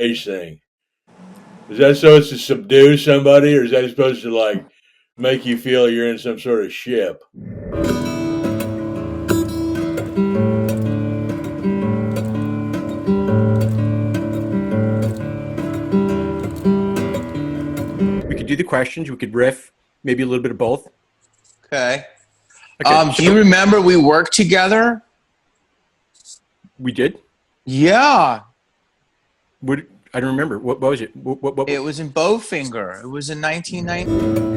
H thing? Is that supposed to subdue somebody, or is that supposed to like make you feel you're in some sort of ship? We could do the questions. We could riff, maybe a little bit of both. Okay. Do you remember we worked together? We did? Yeah. What, I don't remember. What was it? What? It was in Bowfinger. It was in 1990.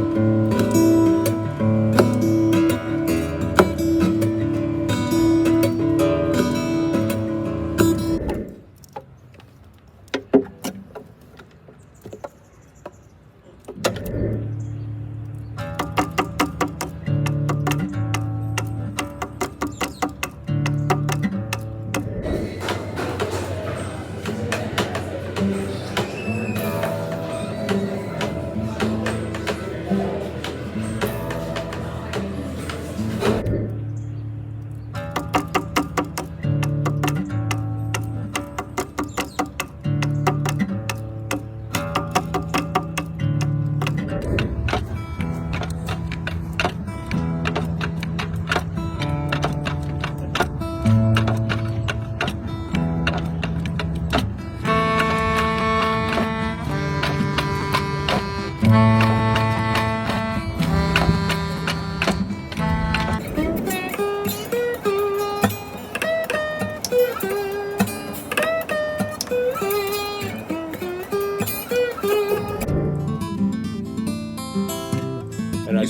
And I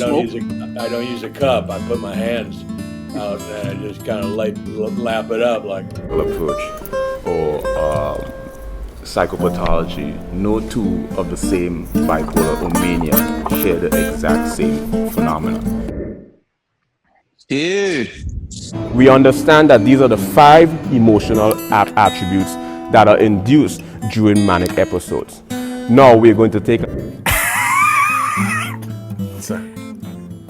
don't use a cup. I put my hands out and I just kind of lap it up like. Approach or psychopathology. No two of the same bipolar or mania share the exact same phenomena. Dude. We understand that these are the 5 emotional attributes that are induced during manic episodes. Now we're going to take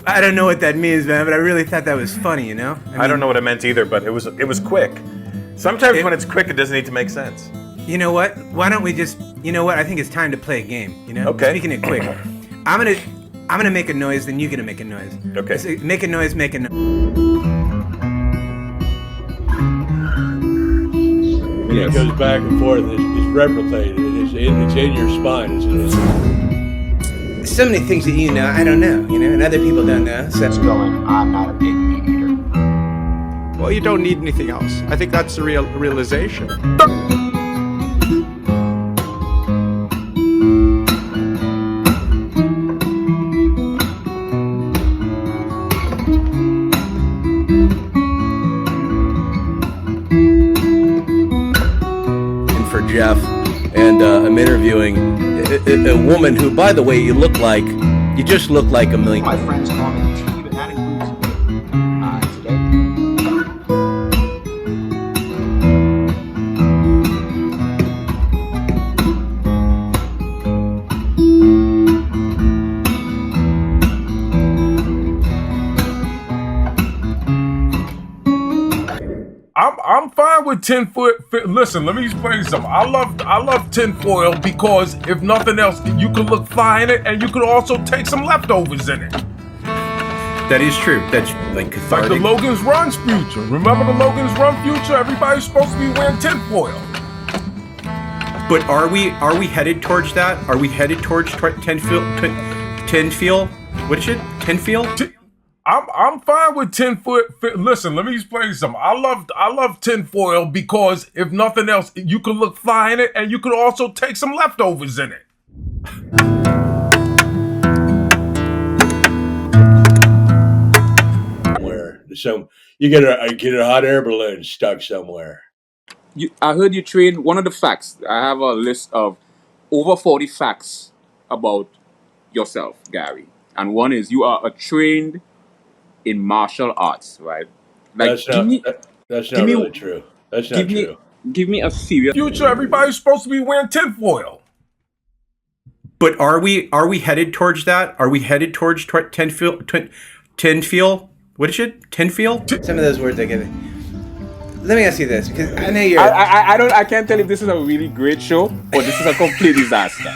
I don't know what that means, man, but I really thought that was funny, you know? I don't know what it meant either, but it was quick. Sometimes when it's quick, it doesn't need to make sense. You know what? Why don't we just, you know what? I think it's time to play a game, you know? Okay. Speaking it quick. I'm gonna make a noise, then you're gonna make a noise. Okay. So make a noise, make a noise. And it goes back and forth. It's replicated. It's in your spine. So many things that you know, I don't know, you know, and other people don't know. So going, I'm not a big meat eater. Well, you don't need anything else. I think that's the realization. And for Jeff, and I'm interviewing a woman who, by the way, you just look like a million. My friends call me T, but that includes today. I'm fine with 10-foot. Listen, let me explain something. I love tinfoil because if nothing else, you can look fly in it, and you can also take some leftovers in it. that is true. That's like cathartic. Like the Logan's Run future. Remember the Logan's Run future? Everybody's supposed to be wearing tinfoil. But are we headed towards that? Are we headed towards tinfoil? What is it? Tinfoil? I'm fine with 10-foot. Listen, let me explain something. I love tinfoil because if nothing else, you can look fly in it, and you can also take some leftovers in it. So you get a hot air balloon stuck somewhere. I heard you train. One of the facts, I have a list of over 40 facts about yourself, Gary. And one is you are a trained in martial arts, right? Like, that's not really true. That's not true. Give me a serious future. Everybody's supposed to be wearing tinfoil. But are we headed towards that? Are we headed towards tinfoil? What is it? Tinfoil? Some of those words I get it. let me ask you this, because I know you're. I can't tell if this is a really great show or this is a complete disaster.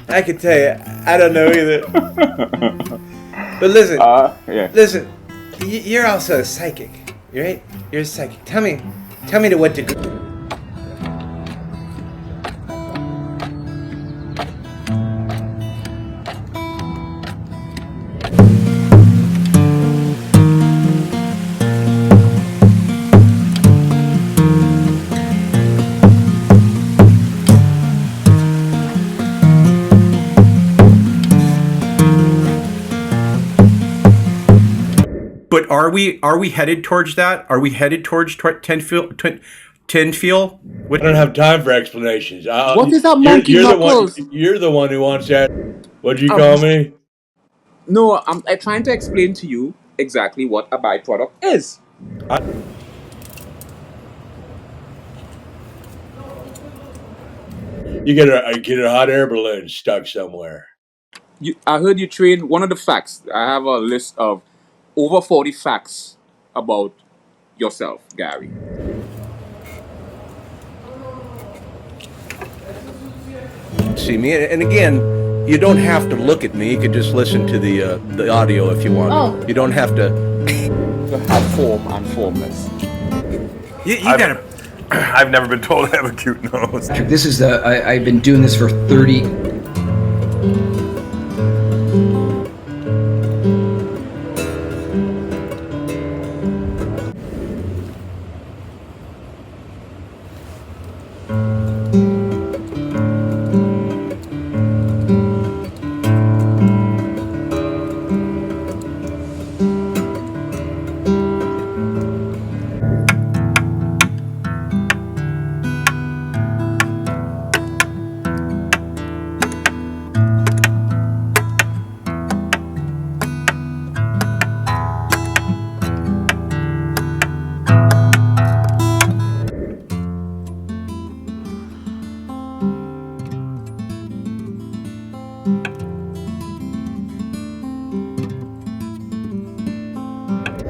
I can tell you, I don't know either. But listen, listen, you're also a psychic, right? You're a psychic. Tell me to what degree. But are we headed towards that? Are we headed towards 10 feel? I don't have time for explanations. What is that monkey knuckles? You're the one who wants that. What'd you call me? No, I'm trying to explain to you exactly what a byproduct is. You get a hot air balloon stuck somewhere. I heard you train one of the facts. I have a list of over 40 facts about yourself, Gary. See me, and again, you don't have to look at me. You could just listen to the audio if you want. Oh. You don't have to. Have form and formless. You gotta. I've never been told I have a cute nose. This is I've been doing this for 30.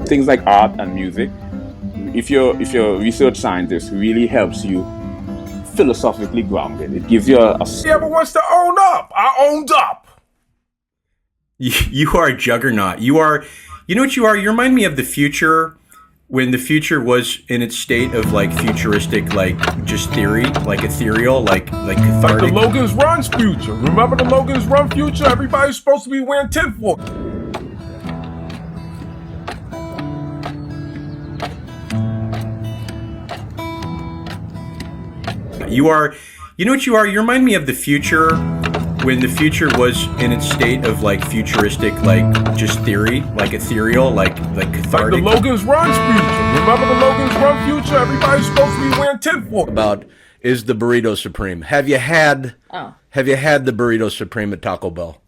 Things like art and music, if you're a research scientist, really helps you philosophically grounded. It gives you a He ever wants to own up. I owned up. You are a juggernaut. You know what you are? You remind me of the future, when the future was in its state of like futuristic, like just theory, like ethereal, like cathartic. Like the Logan's Run's future. Remember the Logan's Run future? Everybody's supposed to be wearing tinfoil. You know what you are? You remind me of the future, when the future was in its state of like futuristic, like just theory, like ethereal, like cathartic. Like the Logan's Run's future. Remember the Logan's Run future? Everybody's supposed to be wearing tinfoil. About is the burrito supreme? Have you had the burrito supreme at Taco Bell?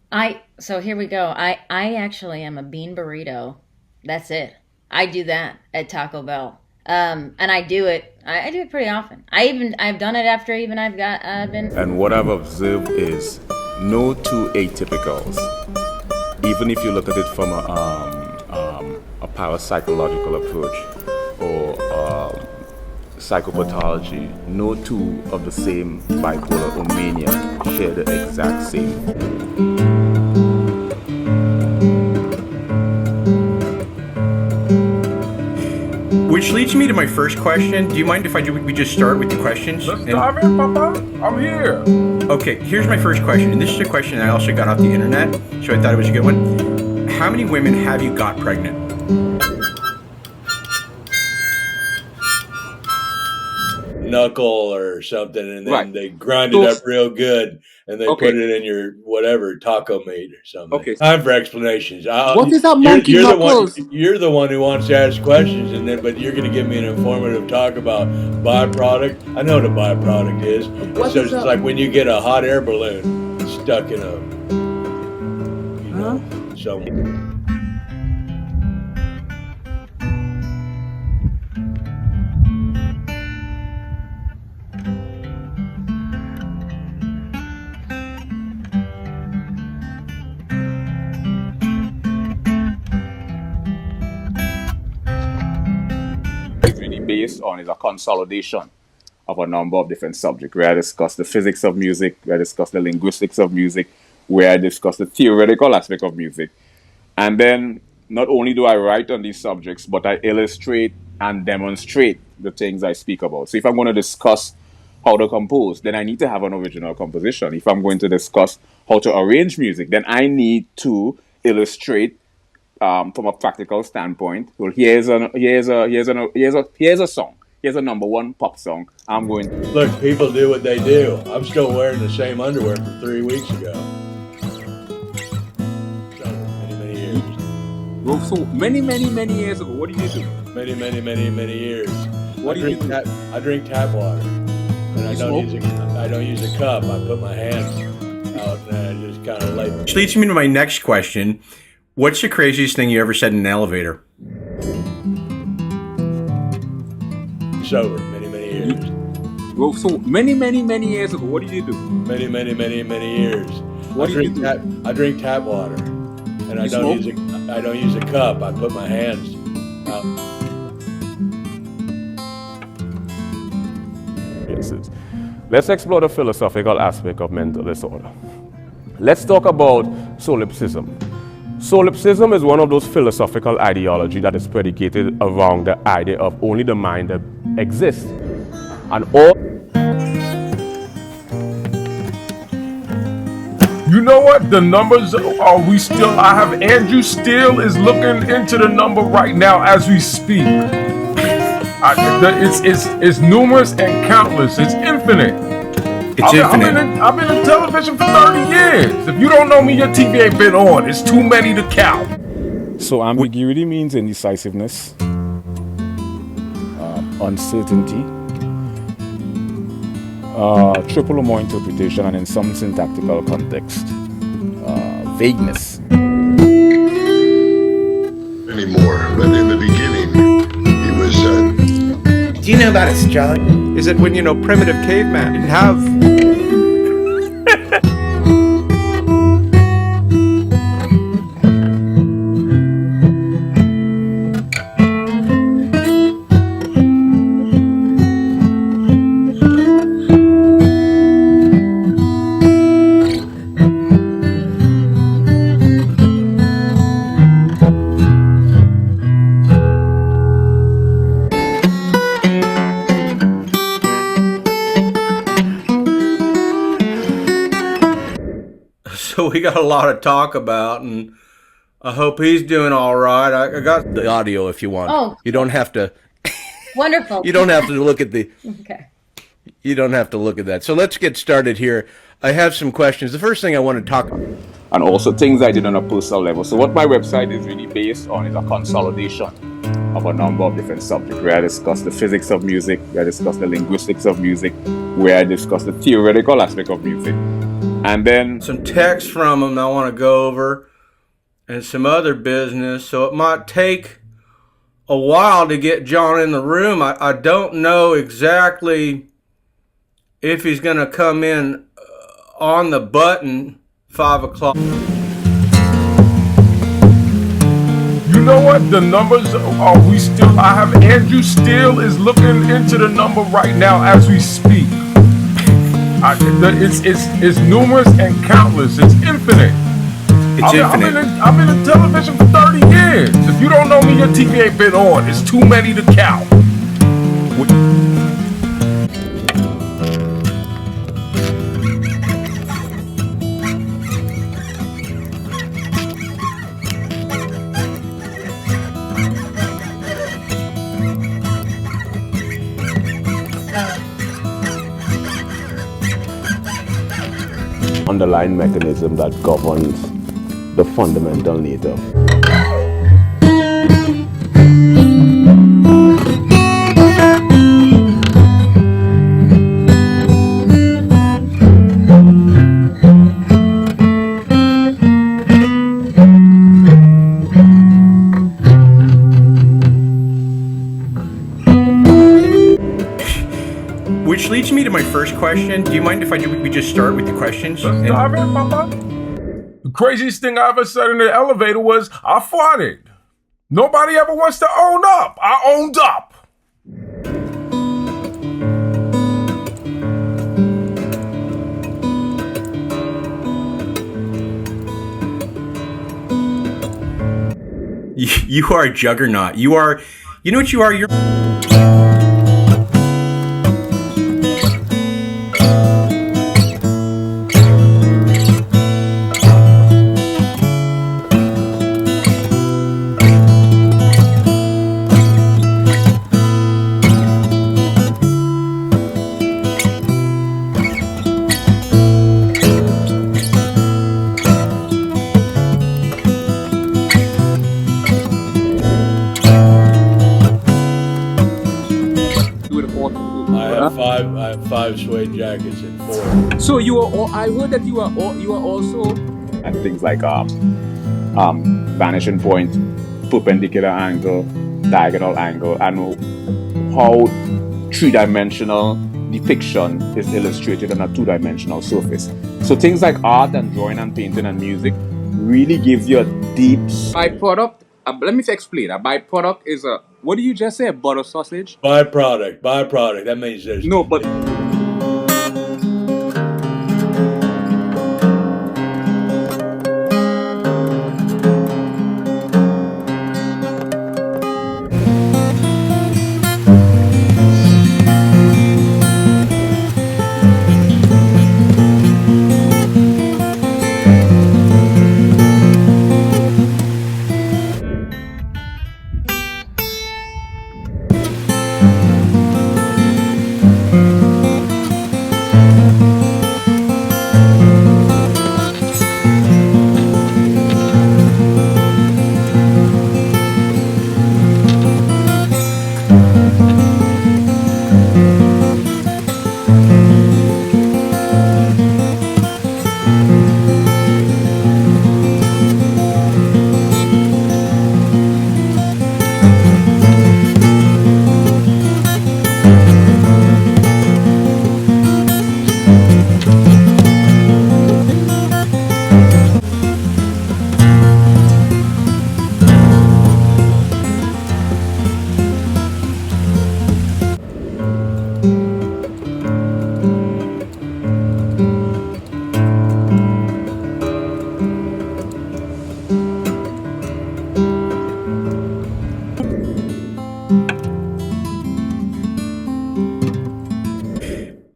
So here we go. I actually am a bean burrito. That's it. I do that at Taco Bell. And I do it pretty often. I've done it after even I've been. And what I've observed is no two atypicals. Even if you look at it from a parapsychological approach or psychopathology, no two of the same bipolar or mania share the exact same. Which leads me to my first question. Do you mind if we just start with the questions? Let's dive in, Papa. I'm here. Okay, here's my first question. And this is a question I also got off the internet, so I thought it was a good one. How many women have you got pregnant? Knuckle or something, and then they grind Those- it up real good, and they Okay. put it in your whatever taco meat or something. Okay. Time for explanations. What is that monkey you're knuckles? You're the one who wants to ask questions, but you're going to give me an informative talk about byproduct. I know what a byproduct is. It's like when you get a hot air balloon stuck in so. based on is a consolidation of a number of different subjects, where I discuss the physics of music, where I discuss the linguistics of music, where I discuss the theoretical aspect of music. And then not only do I write on these subjects, but I illustrate and demonstrate the things I speak about. So if I'm going to discuss how to compose, then I need to have an original composition. If I'm going to discuss how to arrange music, then I need to illustrate from a practical standpoint. Well, here's a song. Here's a number one pop song. I'm going to... Look, people do what they do. I'm still wearing the same underwear from 3 weeks ago. So, many years. Well, so many years ago, what do you do? Many years. What do you do? I drink tap water. And I don't use a cup. I put my hands out and I just kind of like... Which leads me to my next question. What's the craziest thing you ever said in an elevator? Sober, many years. Well, so many years ago, what do you do? Many years. What do you do? I drink tap water, and I don't use a cup. I put my hands out. Let's explore the philosophical aspect of mental disorder. Let's talk about solipsism. Solipsism is one of those philosophical ideology that is predicated around the idea of only the mind that exists. And all... You know what? The numbers I have Andrew still is looking into the number right now as we speak. It's numerous and countless. It's infinite. I've been in television for 30 years. If you don't know me, your TV ain't been on. It's too many to count. So ambiguity means indecisiveness, uncertainty, triple or more interpretation, and in some syntactical context, vagueness. Anymore, but in the beginning, he was. Do you know about astrology? Is it when, primitive caveman didn't have... So we got a lot to talk about, and I hope he's doing all right. I got the audio if you want. Oh. You don't have to. Wonderful. You don't have to look at the. Okay. You don't have to look at that. So let's get started here. I have some questions. The first thing I want to talk about. And also things I did on a personal level. So what my website is really based on is a consolidation of a number of different subjects, where I discuss the physics of music, where I discuss the linguistics of music, where I discuss the theoretical aspect of music. And then some text from him I want to go over and some other business. So it might take a while to get John in the room. I don't know exactly if he's going to come in on the button 5 o'clock. You know what? The numbers I have Andrew still is looking into the number right now as we speak. It's numerous and countless. It's infinite. I've been in television for 30 years. If you don't know me, your TV ain't been on. It's too many to count. Underlying mechanism that governs the fundamental nature. Which leads me to my first question. Do you mind if we just start with the questions? Let's dive in, Papa. The craziest thing I ever said in the elevator was, I farted. Nobody ever wants to own up. I owned up. You are a juggernaut. You are, you know what you are? You're... I have 5 suede jackets and 4. So you are all, I heard that you are also and things like vanishing point, perpendicular angle, diagonal angle, and how three-dimensional depiction is illustrated on a two-dimensional surface. So things like art and drawing and painting and music really gives you a deep byproduct. Let me explain. A byproduct is a, what do you just say? A butter sausage? Byproduct. That means there's no, but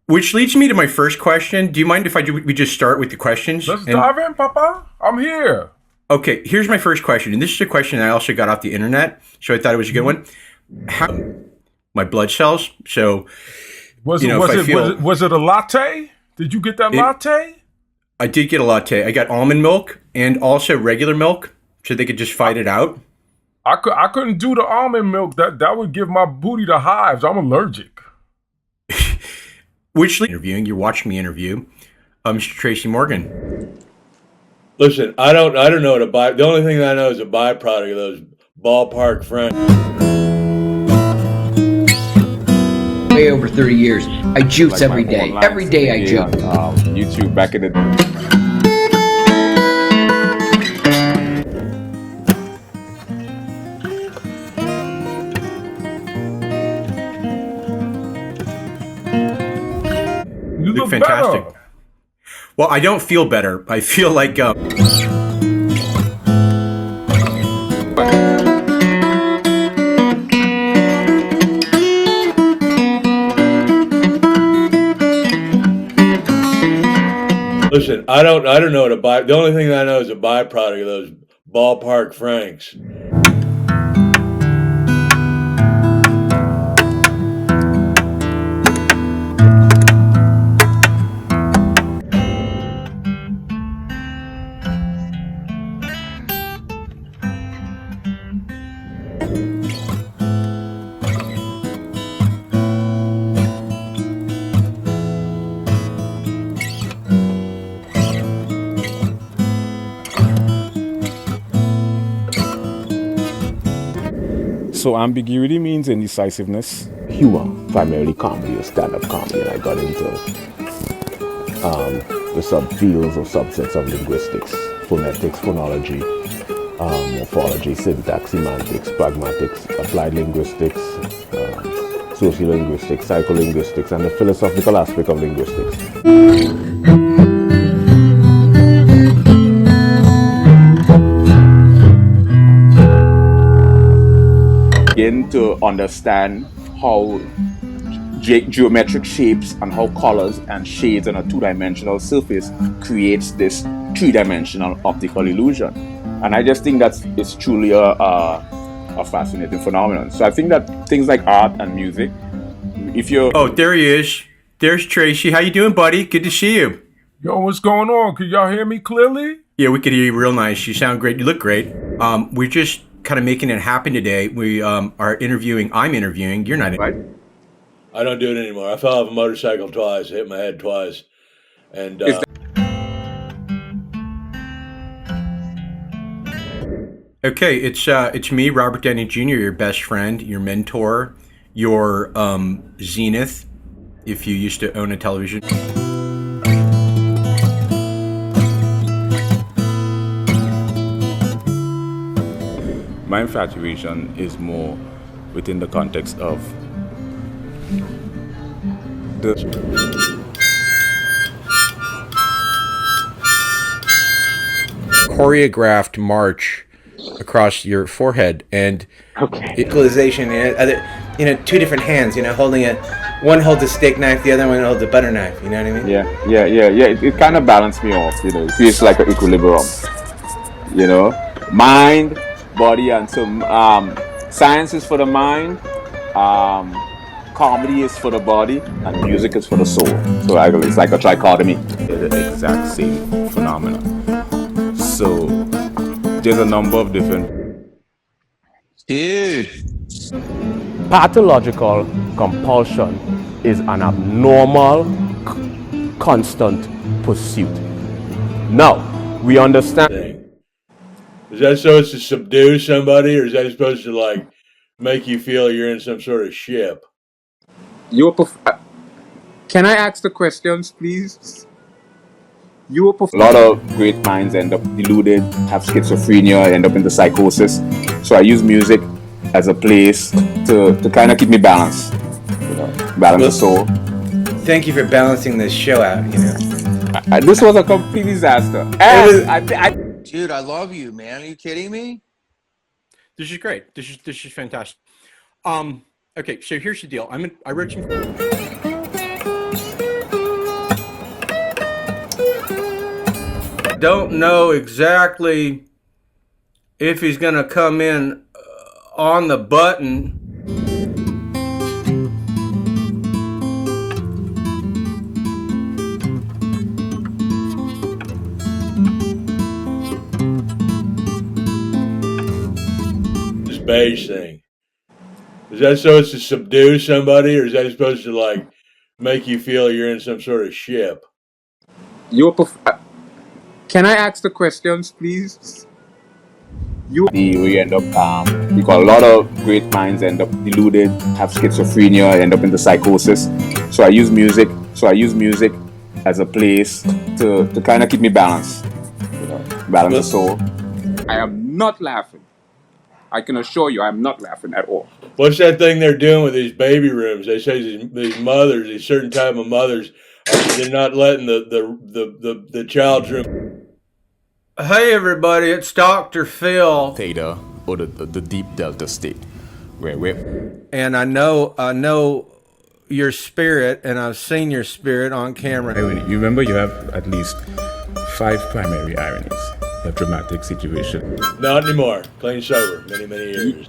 Which leads me to my first question. Do you mind if we just start with the questions? Let's dive in, Papa. I'm here. Okay, here's my first question. And this is a question I also got off the internet, so I thought it was a good one. How my blood cells? So, was it a latte? Did you get that latte? I did get a latte. I got almond milk and also regular milk, so they could just fight it out. I couldn't do the almond milk. That would give my booty the hives. I'm allergic. Which interviewing? You're watching me interview, Mr. Tracy Morgan. Listen, I don't know what the only thing I know is a byproduct of those ballpark friends. Way over 30 years. I juice like every day. Every day I juice. YouTube back in the You look fantastic. Better. Well, I don't feel better. I feel like Listen, I don't know what the only thing I know is a byproduct of those ballpark Franks. So ambiguity means indecisiveness. Humor, primarily comedy or stand-up comedy, and I got into the subfields or subsets of linguistics, phonetics, phonology, morphology, syntax, semantics, pragmatics, applied linguistics, sociolinguistics, psycholinguistics, and the philosophical aspect of linguistics. to understand how geometric shapes and how colors and shades on a two-dimensional surface creates this three-dimensional optical illusion. And I just think it's truly a fascinating phenomenon. So I think that things like art and music, if you're... Oh, there he is. There's Tracy. How you doing, buddy? Good to see you. Yo, what's going on? Can y'all hear me clearly? Yeah, we could hear you real nice. You sound great. You look great. We're just kind of making it happen today. We are interviewing. I'm interviewing. You're not, right? I don't do it anymore. I fell off a motorcycle twice, hit my head twice, and okay, it's me, Robert Downey Jr., your best friend, your mentor, your zenith, if you used to own a television. My infatuation is more within the context of the choreographed march across your forehead, and equalization, two different hands, holding it. One holds a steak knife, the other one holds a butter knife. You know what I mean? Yeah. It kind of balanced me off. It feels like an equilibrium. Mind, body, and so science is for the mind. Comedy is for the body, and music is for the soul. So it's like a trichotomy. They're the exact same phenomena. So there's a number of different... Dude. Pathological compulsion is an abnormal, constant pursuit. Now, we understand... Is that supposed to subdue somebody, or is that supposed to, make you feel you're in some sort of ship? Can I ask the questions, please? A lot of great minds end up deluded, have schizophrenia, end up into psychosis. So I use music as a place to kind of keep me balanced, balance the soul. Thank you for balancing this show out. This was a complete disaster. Dude, I love you, man. Are you kidding me? This is great. This is fantastic. Okay, so here's the deal. I wrote some. Don't know exactly if he's gonna come in on the button. This beige thing. Is that supposed to subdue somebody, or is that supposed to make you feel you're in some sort of ship? Can I ask the questions, please? We end up, because a lot of great minds end up deluded, have schizophrenia, end up into psychosis. So I use music as a place to kind of keep me balanced, balance the soul. I am not laughing. I can assure you, I'm not laughing at all. What's that thing they're doing with these baby rooms? They say these mothers, these certain type of mothers, they're not letting the child's room. Hey everybody, it's Dr. Phil. Theta, or the deep delta state, and I know your spirit, and I've seen your spirit on camera. You remember you have at least 5 primary ironies. You have dramatic situation. Not anymore. Clean sober. Many years.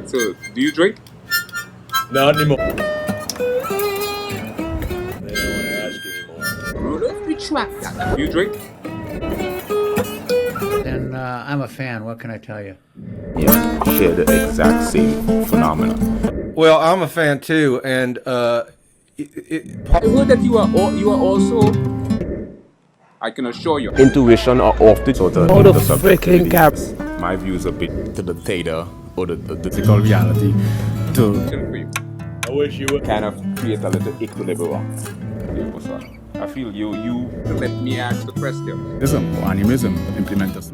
So do you drink? Not anymore. They don't want to ask anymore. Rudolph, retract that. Do you drink? Then I'm a fan. What can I tell you? Yeah, share the exact same phenomena. Well, I'm a fan too, and I heard that you are also. I can assure you. Intuition are off the freaking cap. My views a bit to the theta or the physical reality. I wish you would kind of create a little equilibrium. I feel you. Let me ask the question. Animism, implement us.